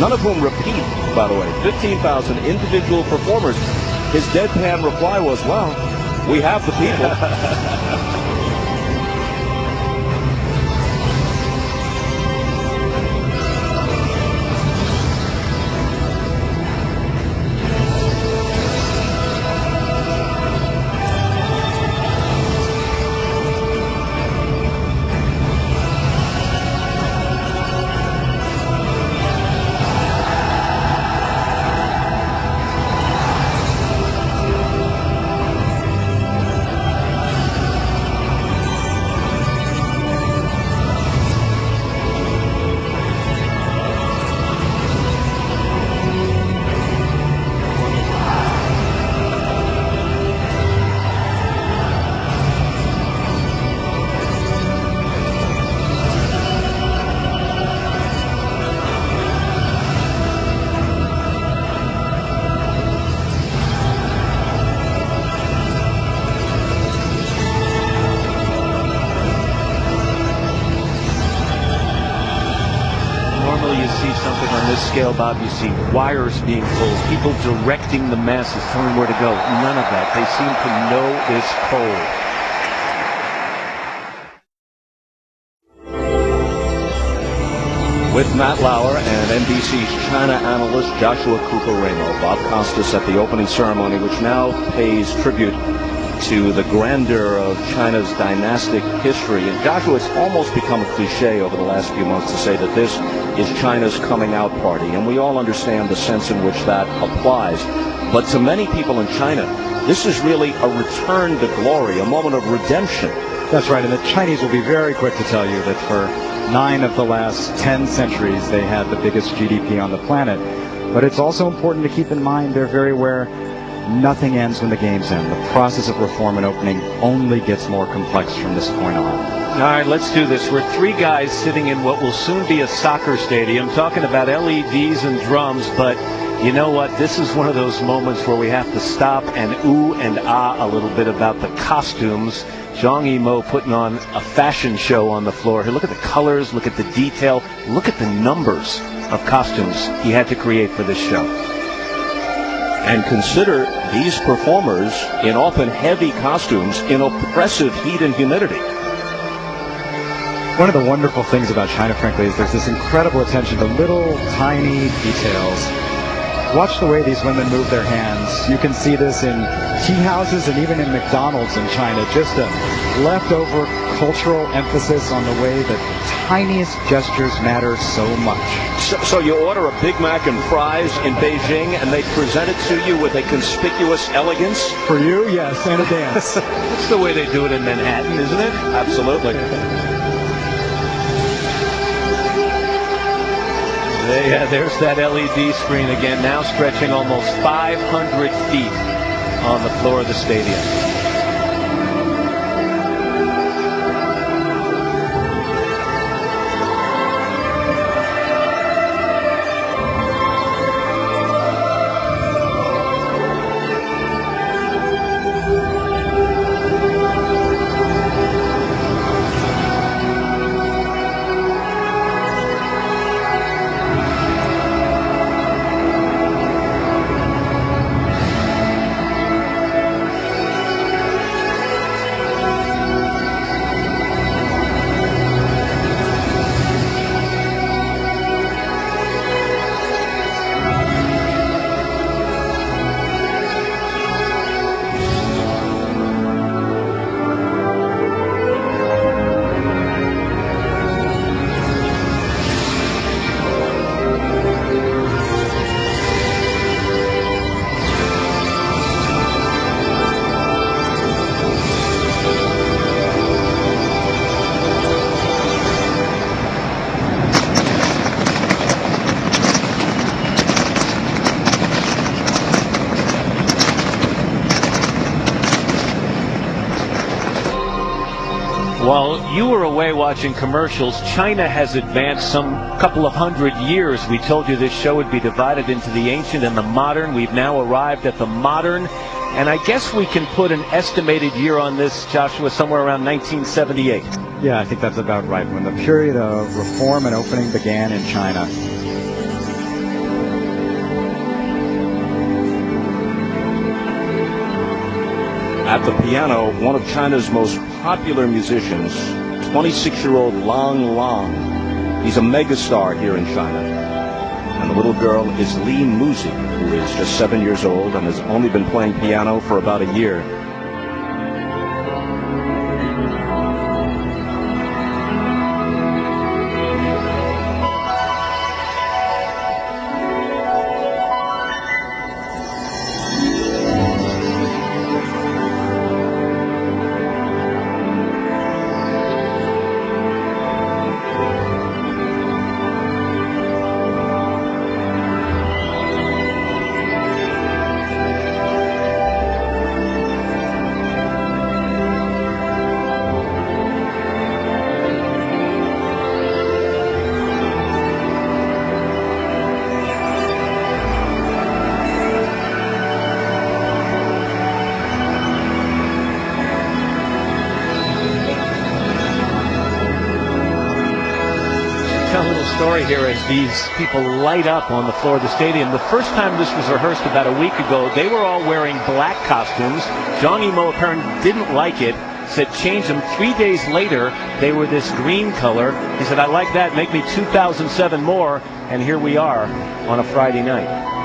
none of whom repeat, by the way. 15,000 individual performers. His deadpan reply was, well, we have the people. Normally you see something on this scale, Bob, you see wires being pulled, people directing the masses, telling where to go. None of that. They seem to know this cold. With Matt Lauer and NBC's China analyst Joshua Cooper-Ramo, Bob Costas at the opening ceremony, which now pays tribute to the grandeur of China's dynastic history. And Joshua, it's almost become a cliche over the last few months to say that this is China's coming out party, and we all understand the sense in which that applies. But to many people in China, this is really a return to glory, a moment of redemption. That's right, and the Chinese will be very quick to tell you that for 9 of the last 10 centuries they had the biggest GDP on the planet. But it's also important to keep in mind they're very aware nothing ends when the games end. The process of reform and opening only gets more complex from this point on. All right, let's do this. We're 3 guys sitting in what will soon be a soccer stadium talking about LEDs and drums, but you know what? This is one of those moments where we have to stop and ooh and ah a little bit about the costumes. Zhang Yimou putting on a fashion show on the floor here. Look at the colors, look at the detail, look at the numbers of costumes he had to create for this show. And consider these performers in often heavy costumes in oppressive heat and humidity. One of the wonderful things about China, frankly, is there's this incredible attention to little tiny details. Watch the way these women move their hands. You can see this in tea houses and even in McDonald's in China. Just a leftover cultural emphasis on the way that tiniest gestures matter so much. So you order a Big Mac and fries in Beijing, and they present it to you with a conspicuous elegance? For you, yes, and a dance. That's the way they do it in Manhattan, isn't it? Absolutely. There's that LED screen again, now stretching almost 500 feet on the floor of the stadium. While you were away watching commercials, China has advanced some couple of 100 years. We told you this show would be divided into the ancient and the modern. We've now arrived at the modern, and I guess we can put an estimated year on this, Joshua, somewhere around 1978. Yeah, I think that's about right. When the period of reform and opening began in China, At the piano, one of China's most popular musicians, 26-year-old Lang Lang. He's a megastar here in China. And the little girl is Li Muzi, who is just 7 years old and has only been playing piano for about a year. Tell a little story here as these people light up on the floor of the stadium. The first time this was rehearsed about a week ago, they were all wearing black costumes. Zhang Yimou apparently didn't like it, said change them. 3 days later, they were this green color. He said, I like that, make me 2007 more, and here we are on a Friday night.